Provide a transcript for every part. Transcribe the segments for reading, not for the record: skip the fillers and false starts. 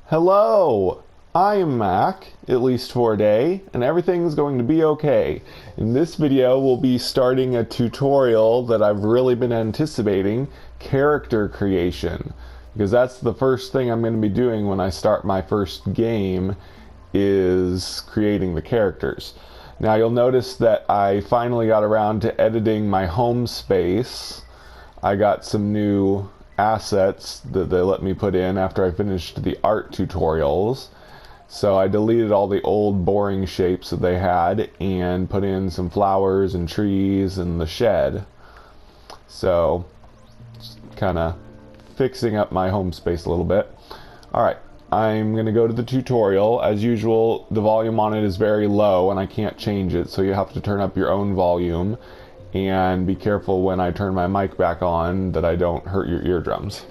Hello, I'm Mac, at least for a day, and everything's going to be okay. In this video, we'll be starting a tutorial that I've really been anticipating, character creation. Because that's the first thing I'm going to be doing when I start my first game, is creating the characters. Now you'll notice that I finally got around to editing my home space. I got some new assets that they let me put in after I finished the art tutorials. So I deleted all the old boring shapes that they had and put in some flowers and trees and the shed. So kind of fixing up my home space a little bit. Alright, I'm going to go to the tutorial. As usual, the volume on it is very low and I can't change it, so you have to turn up your own volume. And be careful when I turn my mic back on that I don't hurt your eardrums.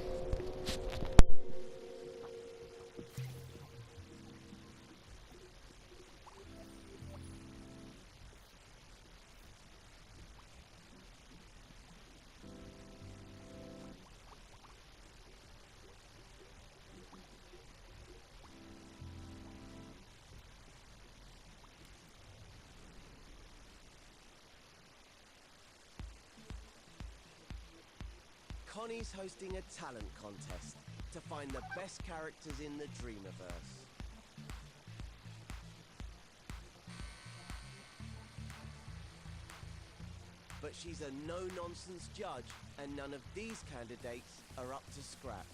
Connie's hosting a talent contest to find the best characters in the Dreamiverse. But she's a no-nonsense judge, and none of these candidates are up to scratch.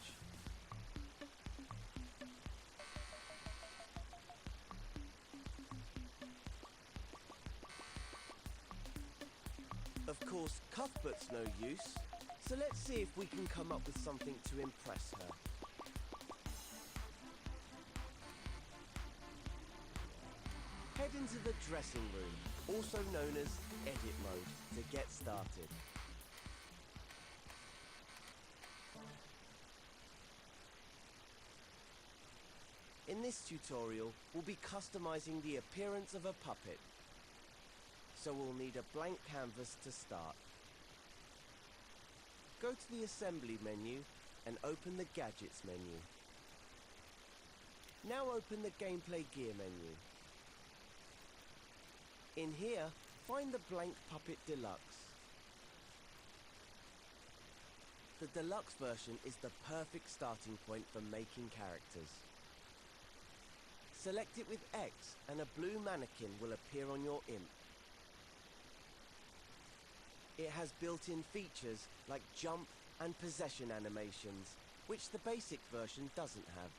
Of course, Cuthbert's no use, so let's see if we can come up with something to impress her. Head into the dressing room, also known as edit mode, to get started. In this tutorial, we'll be customizing the appearance of a puppet. So we'll need a blank canvas to start. Go to the Assembly menu and open the Gadgets menu. Now open the Gameplay Gear menu. In here, find the Blank Puppet Deluxe. The Deluxe version is the perfect starting point for making characters. Select it with X and a blue mannequin will appear on your imp. It has built-in features like jump and possession animations, which the basic version doesn't have.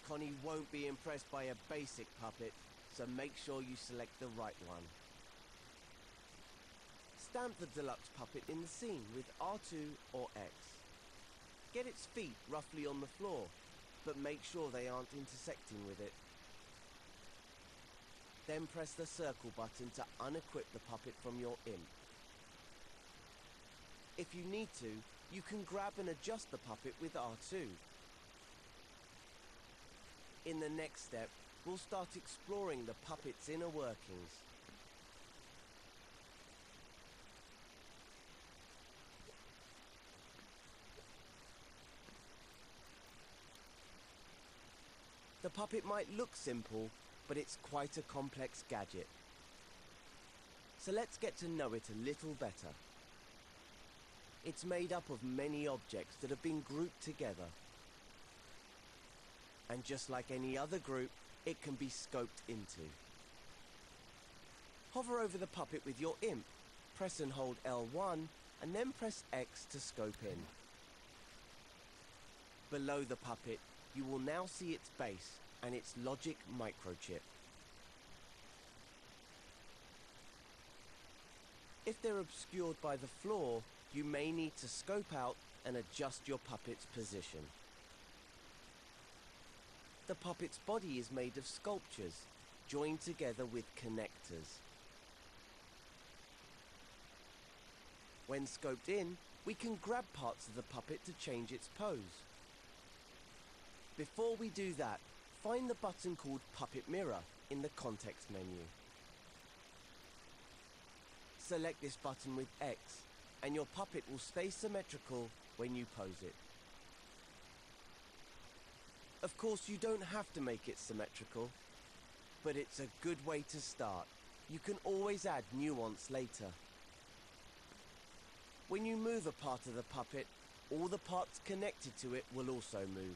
Connie won't be impressed by a basic puppet, so make sure you select the right one. Stamp the deluxe puppet in the scene with R2 or X. Get its feet roughly on the floor, but make sure they aren't intersecting with it. Then press the circle button to unequip the puppet from your imp. If you need to, you can grab and adjust the puppet with R2. In the next step, we'll start exploring the puppet's inner workings. The puppet might look simple, but it's quite a complex gadget. So let's get to know it a little better. It's made up of many objects that have been grouped together. And just like any other group, it can be scoped into. Hover over the puppet with your imp, press and hold L1, and then press X to scope in. Below the puppet, you will now see its base and its logic microchip. If they're obscured by the floor, you may need to scope out and adjust your puppet's position. The puppet's body is made of sculptures, joined together with connectors. When scoped in, we can grab parts of the puppet to change its pose. Before we do that, find the button called Puppet Mirror in the context menu. Select this button with X, and your puppet will stay symmetrical when you pose it. Of course, you don't have to make it symmetrical, but it's a good way to start. You can always add nuance later. When you move a part of the puppet, all the parts connected to it will also move.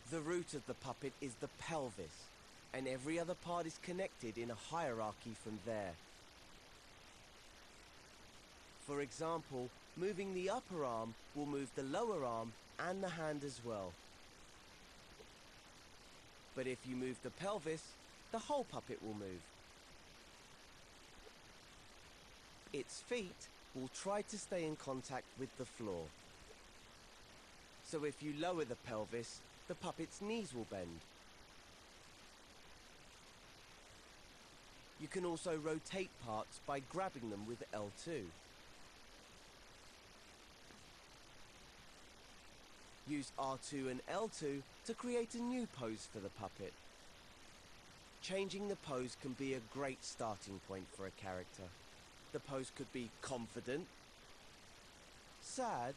The root of the puppet is the pelvis, and every other part is connected in a hierarchy from there. For example, moving the upper arm will move the lower arm and the hand as well. But if you move the pelvis, the whole puppet will move. Its feet will try to stay in contact with the floor. So if you lower the pelvis, the puppet's knees will bend. You can also rotate parts by grabbing them with L2. Use R2 and L2 to create a new pose for the puppet. Changing the pose can be a great starting point for a character. The pose could be confident, sad,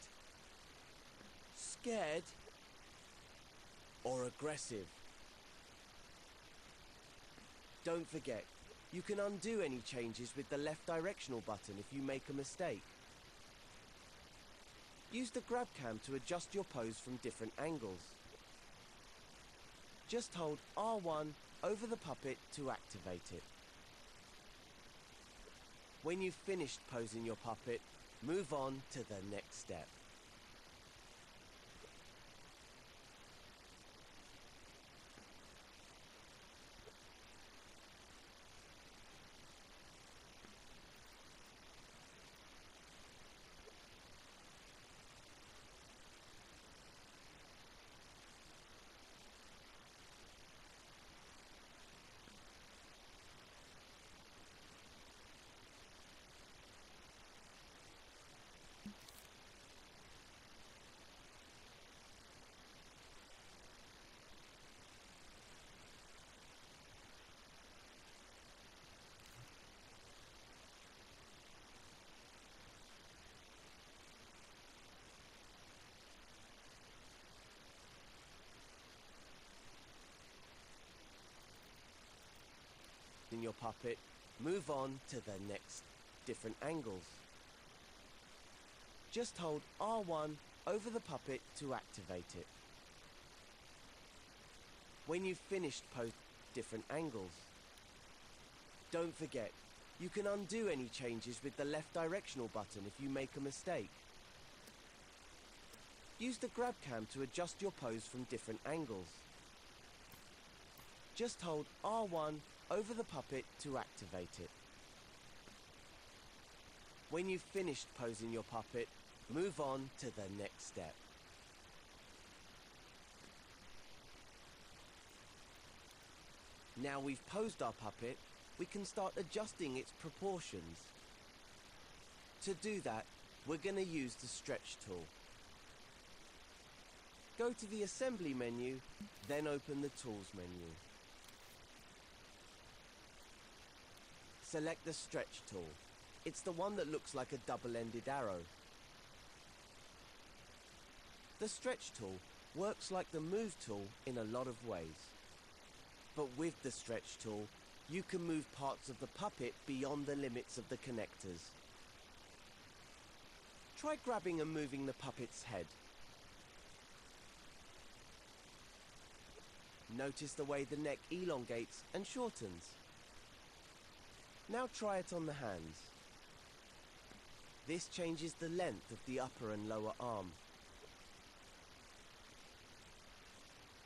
scared, or aggressive. Don't forget, you can undo any changes with the left directional button if you make a mistake. Use the grab cam to adjust your pose from different angles. Just hold R1 over the puppet to activate it. When you've finished posing your puppet, move on to the next step. In your puppet, move on to the next different angles. Just hold R1 over the puppet to activate it. When you've finished posing different angles, don't forget, you can undo any changes with the left directional button if you make a mistake. Use the grab cam to adjust your pose from different angles. Just hold R1 over the puppet to activate it. When you've finished posing your puppet, move on to the next step. Now we've posed our puppet, we can start adjusting its proportions. To do that, we're going to use the stretch tool. Go to the assembly menu, then open the tools menu. Select the stretch tool. It's the one that looks like a double-ended arrow. The stretch tool works like the move tool in a lot of ways. But with the stretch tool, you can move parts of the puppet beyond the limits of the connectors. Try grabbing and moving the puppet's head. Notice the way the neck elongates and shortens. Now try it on the hands. This changes the length of the upper and lower arm.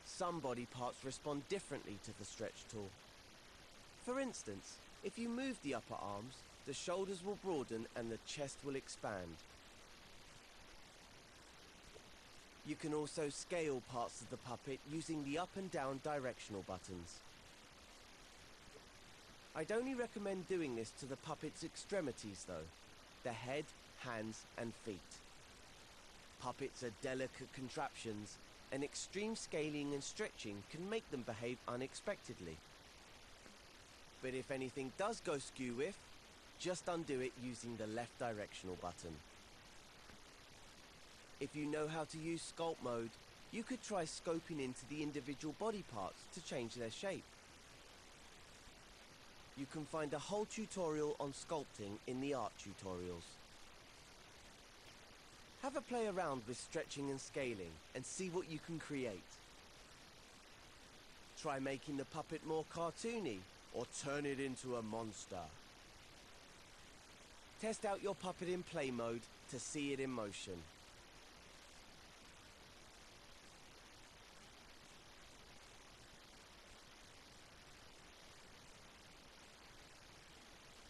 Some body parts respond differently to the stretch tool. For instance, if you move the upper arms, the shoulders will broaden and the chest will expand. You can also scale parts of the puppet using the up and down directional buttons. I'd only recommend doing this to the puppet's extremities though, the head, hands and feet. Puppets are delicate contraptions, and extreme scaling and stretching can make them behave unexpectedly. But if anything does go skew with, Just undo it using the left directional button. If you know how to use sculpt mode, you could try scoping into the individual body parts to change their shape. You can find a whole tutorial on sculpting in the art tutorials. Have a play around with stretching and scaling and see what you can create. Try making the puppet more cartoony or turn it into a monster. Test out your puppet in play mode to see it in motion.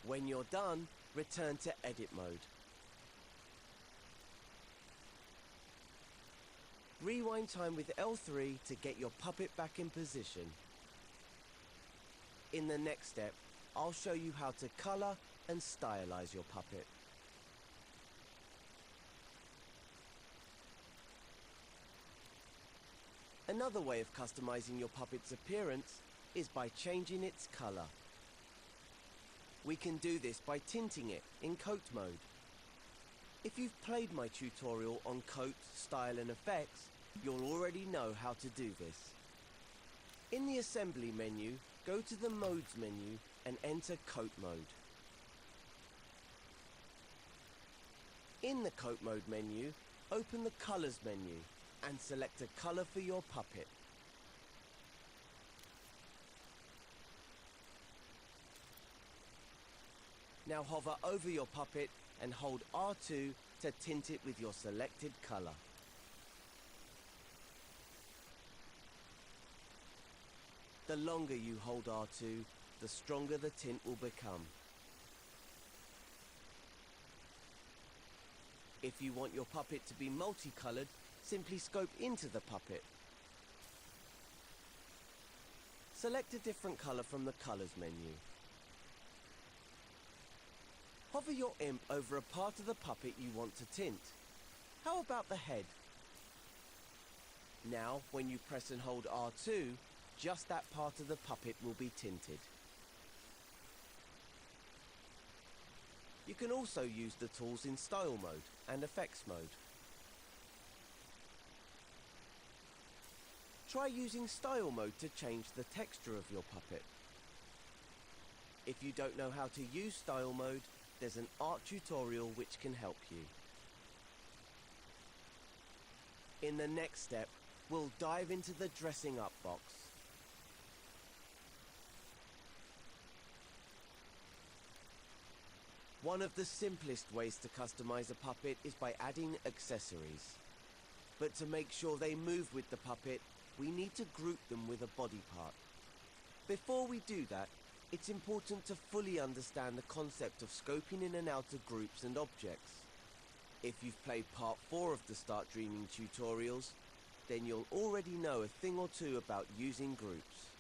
When you're done, return to edit mode. Rewind time with L3 to get your puppet back in position. In the next step, I'll show you how to color and stylize your puppet. Another way of customizing your puppet's appearance is by changing its color. We can do this by tinting it in coat mode. If you've played my tutorial on coat, style and effects, you'll already know how to do this. In the assembly menu, go to the modes menu and enter coat mode. In the coat mode menu, open the colors menu and select a color for your puppet. Now hover over your puppet and hold R2 to tint it with your selected color. The longer you hold R2, the stronger the tint will become. If you want your puppet to be multicolored, simply scope into the puppet. Select a different color from the colors menu. Hover your imp over a part of the puppet you want to tint. How about the head? Now, when you press and hold R2, just that part of the puppet will be tinted. You can also use the tools in style mode and effects mode. Try using style mode to change the texture of your puppet. If you don't know how to use style mode, there's an art tutorial which can help you. In the next step, we'll dive into the dressing up box. One of the simplest ways to customize a puppet is by adding accessories. But to make sure they move with the puppet, we need to group them with a body part. Before we do that, it's important to fully understand the concept of scoping in and out of groups and objects. If you've played part 4 of the Start Dreaming tutorials, then you'll already know a thing or two about using groups.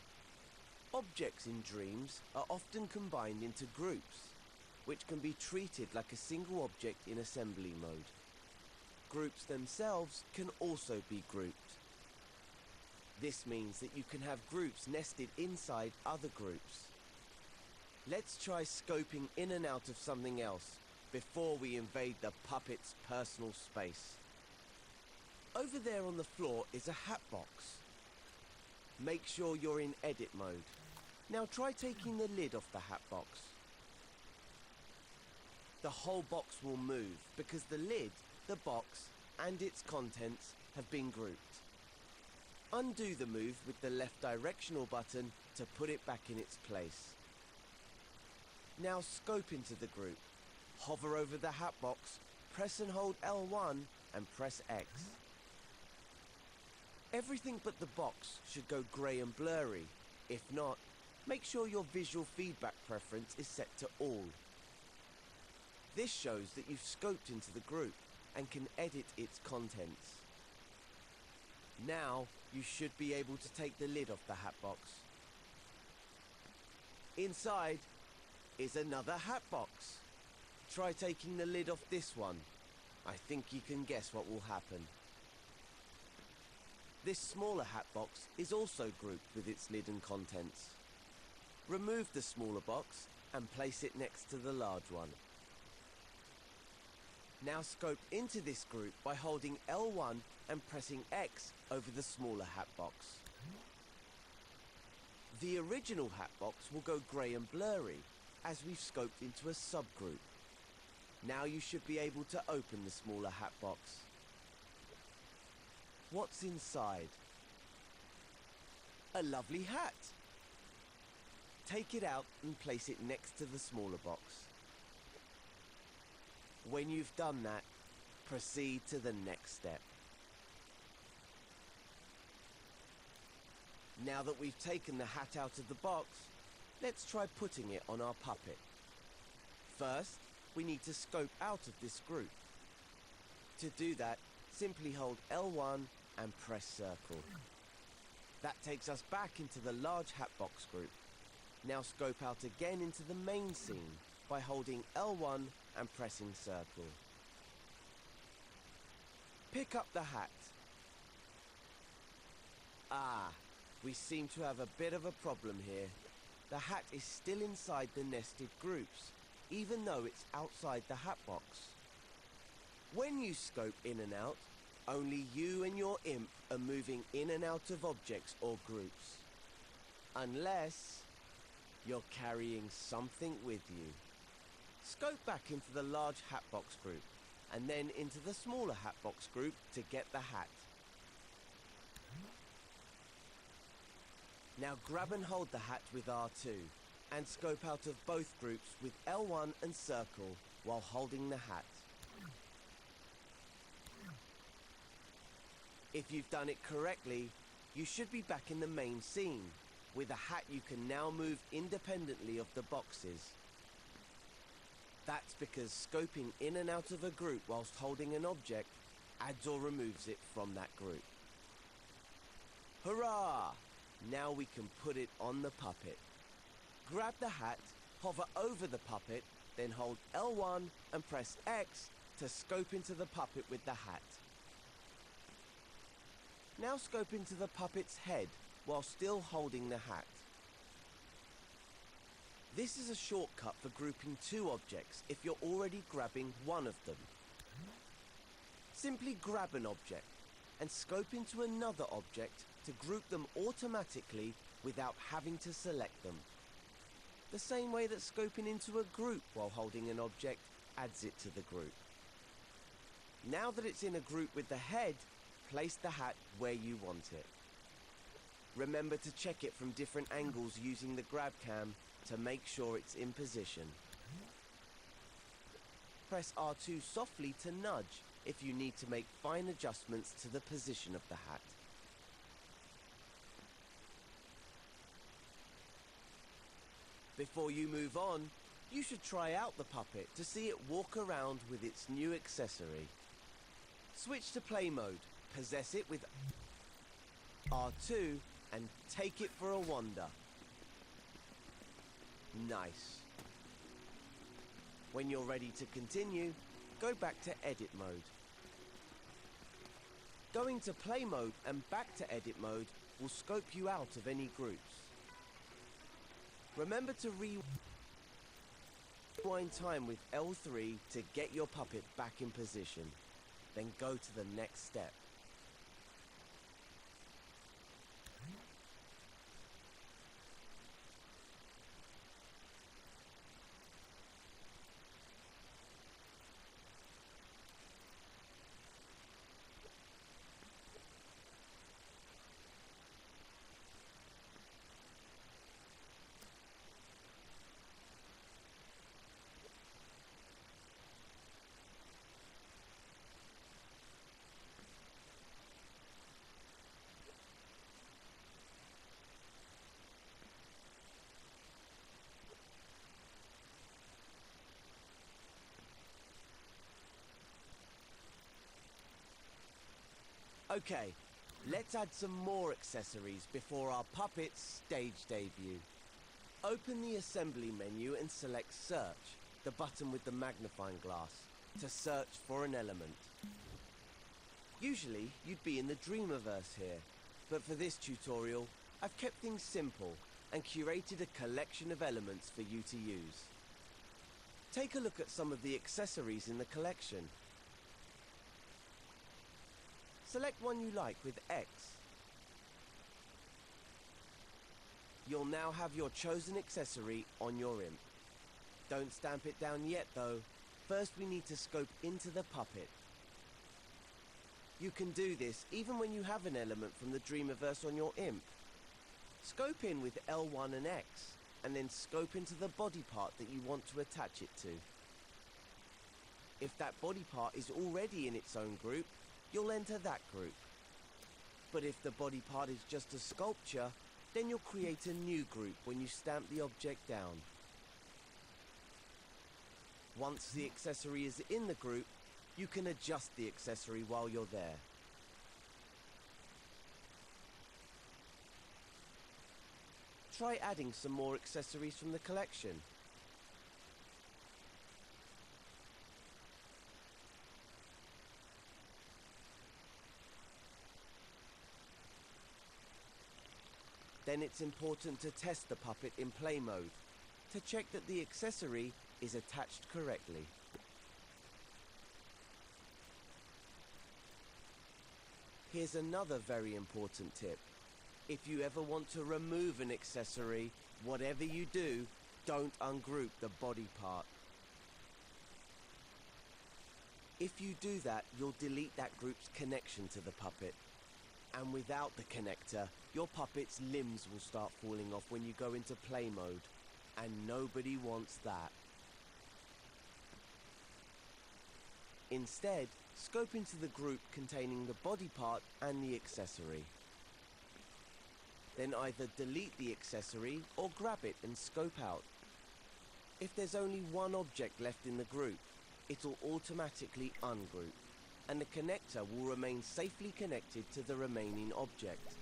Objects in Dreams are often combined into groups, which can be treated like a single object in assembly mode. Groups themselves can also be grouped. This means that you can have groups nested inside other groups. Let's try scoping in and out of something else before we invade the puppet's personal space. Over there on the floor is a hat box. Make sure you're in edit mode. Now try taking the lid off the hat box. The whole box will move because the lid, the box, and its contents have been grouped. Undo the move with the left directional button to put it back in its place. Now scope into the group. Hover over the hat box, press and hold L1 and press X. Everything but the box should go grey and blurry. If not, make sure your visual feedback preference is set to all. This shows that you've scoped into the group and can edit its contents. Now you should be able to take the lid off the hat box. Inside is another hat box. Try taking the lid off this one. I think you can guess what will happen. This smaller hat box is also grouped with its lid and contents. Remove the smaller box and place it next to the large one. Now scope into this group by holding L1 and pressing X over the smaller hat box. The original hat box will go grey and blurry as we've scoped into a subgroup. Now you should be able to open the smaller hat box. What's inside? A lovely hat. Take it out and place it next to the smaller box. When you've done that, proceed to the next step. Now that we've taken the hat out of the box, let's try putting it on our puppet. First, we need to scope out of this group. To do that, simply hold L1 and press circle. That takes us back into the large hat box group. Now scope out again into the main scene by holding L1 and pressing circle. Pick up the hat. We seem to have a bit of a problem here. The hat is still inside the nested groups, even though it's outside the hat box. When you scope in and out, only you and your imp are moving in and out of objects or groups. Unless you're carrying something with you. Scope back into the large hat box group, and then into the smaller hat box group to get the hat. Now grab and hold the hat with R2, and scope out of both groups with L1 and circle while holding the hat. If you've done it correctly, you should be back in the main scene. With a hat you can now move independently of the boxes. That's because scoping in and out of a group whilst holding an object adds or removes it from that group. Hurrah! Now we can put it on the puppet. Grab the hat, hover over the puppet, then hold L1 and press X to scope into the puppet with the hat. Now scope into the puppet's head while still holding the hat. This is a shortcut for grouping two objects if you're already grabbing one of them. Simply grab an object and scope into another object to group them automatically without having to select them. The same way that scoping into a group while holding an object adds it to the group. Now that it's in a group with the head, place the hat where you want it. Remember to check it from different angles using the grab cam to make sure it's in position. Press R2 softly to nudge if you need to make fine adjustments to the position of the hat. Before you move on, you should try out the puppet to see it walk around with its new accessory. Switch to play mode, possess it with R2 and take it for a wander. Nice. When you're ready to continue, go back to edit mode. Going to play mode and back to edit mode will scope you out of any groups. Remember to rewind time with L3 to get your puppet back in position. Then go to the next step. Okay, let's add some more accessories before our puppet's stage debut. Open the assembly menu and select Search, the button with the magnifying glass, to search for an element. Usually, you'd be in the Dreamiverse here, but for this tutorial, I've kept things simple and curated a collection of elements for you to use. Take a look at some of the accessories in the collection. Select one you like with X. You'll now have your chosen accessory on your imp. Don't stamp it down yet though. First we need to scope into the puppet. You can do this even when you have an element from the Dreamiverse on your imp. Scope in with L1 and X, and then scope into the body part that you want to attach it to. If that body part is already in its own group, you'll enter that group. But if the body part is just a sculpture, then you'll create a new group when you stamp the object down. Once the accessory is in the group, you can adjust the accessory while you're there. Try adding some more accessories from the collection. Then it's important to test the puppet in play mode to check that the accessory is attached correctly. Here's another very important tip. If you ever want to remove an accessory, whatever you do, don't ungroup the body part. If you do that, you'll delete that group's connection to the puppet. And without the connector, your puppet's limbs will start falling off when you go into play mode. And nobody wants that. Instead, scope into the group containing the body part and the accessory. Then either delete the accessory or grab it and scope out. If there's only one object left in the group, it'll automatically ungroup, and the connector will remain safely connected to the remaining object.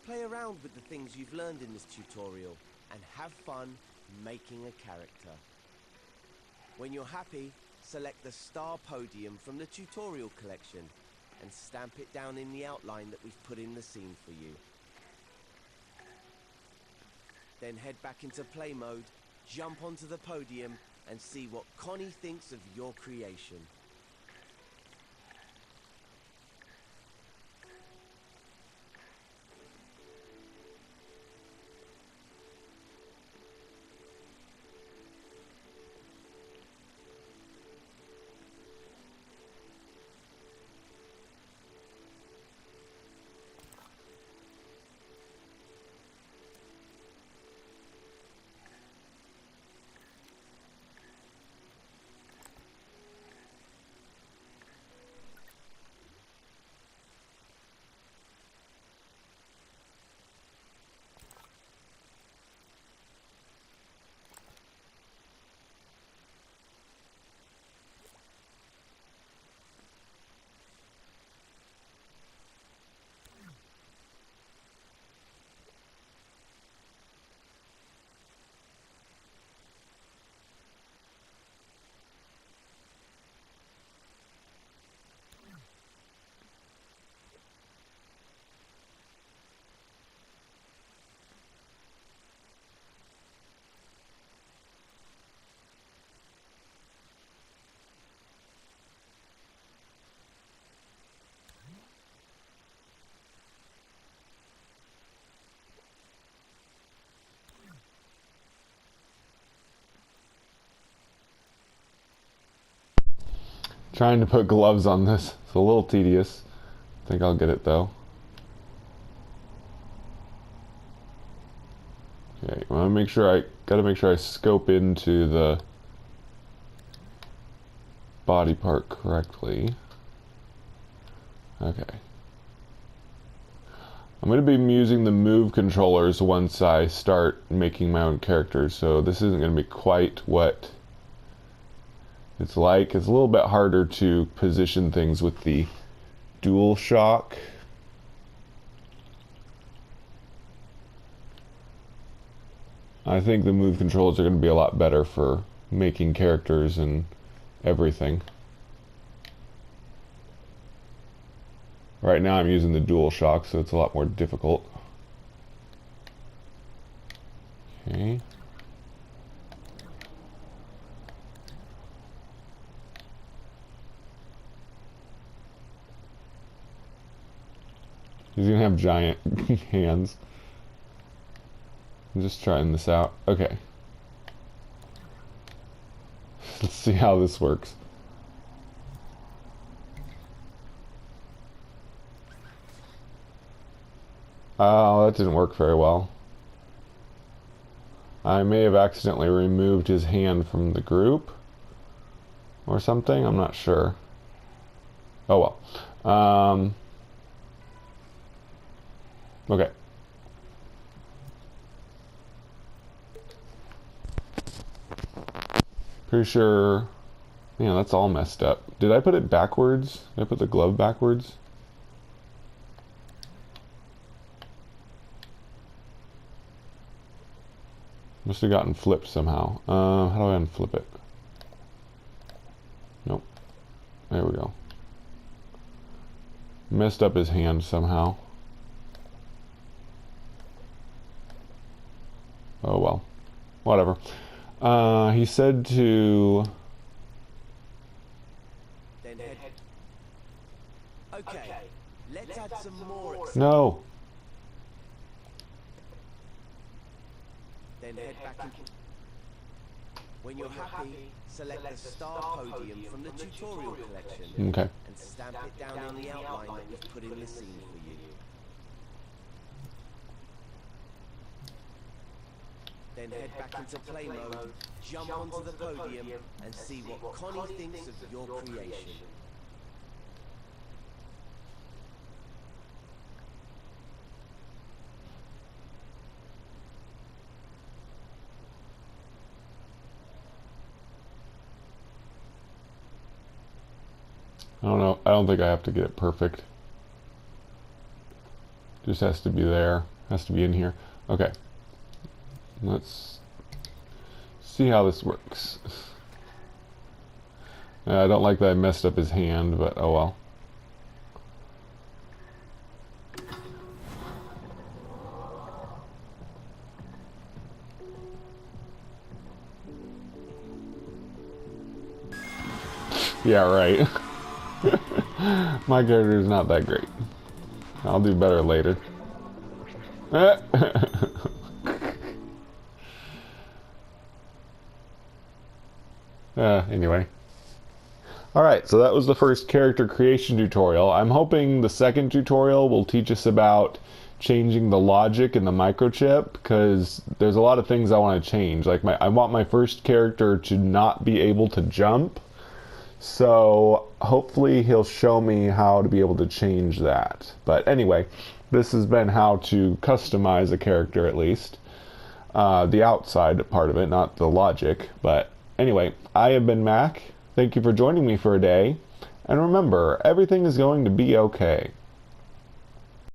Play around with the things you've learned in this tutorial and have fun making a character. When you're happy, select the Star Podium from the tutorial collection and stamp it down in the outline that we've put in the scene for you. Then head back into play mode, jump onto the podium and see what Connie thinks of your creation. Trying to put gloves on this. It's a little tedious. I think I'll get it though. Okay, I gotta make sure I scope into the body part correctly. Okay. I'm going to be using the move controllers once I start making my own characters, so this isn't going to be quite what it's like. It's a little bit harder to position things with the DualShock. I think the move controls are going to be a lot better for making characters and everything. Right now I'm using the DualShock, so it's a lot more difficult. Okay. He's gonna have giant hands. I'm just trying this out. Okay. Let's see how this works. Oh, that didn't work very well. I may have accidentally removed his hand from the group or something. I'm not sure. Oh well. Okay. Pretty sure. Yeah, that's all messed up. Did I put it backwards? Did I put the glove backwards? Must have gotten flipped somehow. How do I unflip it? Nope. There we go. Messed up his hand somehow. Oh well. Whatever. He said to... Then head. Okay, let's add some more. No! Then head back in. When you're happy, select the star podium from the tutorial collection. Okay. And stamp it down in the outline that we've put in the scene for you. Then head back into play mode, jump onto the podium, and see what Connie thinks of your creation. I don't know. I don't think I have to get it perfect. Just has to be there. Has to be in here. Okay. Let's see how this works. I don't like that I messed up his hand, but oh well. Yeah, right. My character is not that great. I'll do better later. Anyway. Alright, so that was the first character creation tutorial. I'm hoping the second tutorial will teach us about changing the logic in the microchip, because there's a lot of things I want to change. Like I want my first character to not be able to jump. So hopefully he'll show me how to be able to change that. But anyway, this has been how to customize a character, at least. The outside part of it, not the logic. But anyway, I have been Mac. Thank you for joining me for a day. And remember, everything is going to be okay.